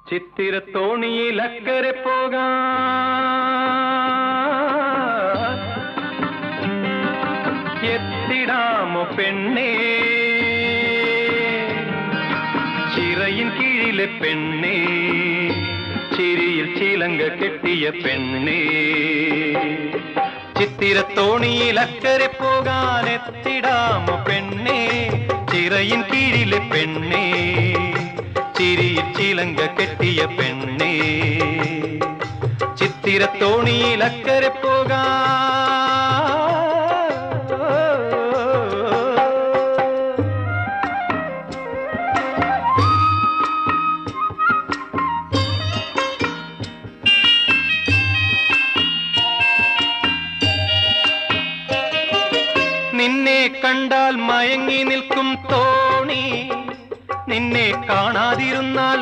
ചിത്തിരത്തോണിയിൽ അക്കരെ പോകാൻ എത്തിടാമോ പെണ്ണേ, ചിറയിൻ കീഴിലെ പെണ്ണേ, ചിരിയിൽ ചിലങ്ക കെട്ടിയ പെണ്ണേ. ചിത്തിരത്തോണിയിൽ അക്കരെ പോകാൻ എത്തിടാമോ പെണ്ണേ, ചിറയിൻ കീഴിലെ പെണ്ണേ, ചിരിയിൽ ചിലങ്ക കെട്ടിയ പെണ്ണേ. ചിത്തിരത്തോണിയിൽ അക്കരെ പോകാൻ നിന്നെ കണ്ടാൽ മയങ്ങി നിൽക്കും തോണി, നിന്നെ കാണാതിരുന്നാൽ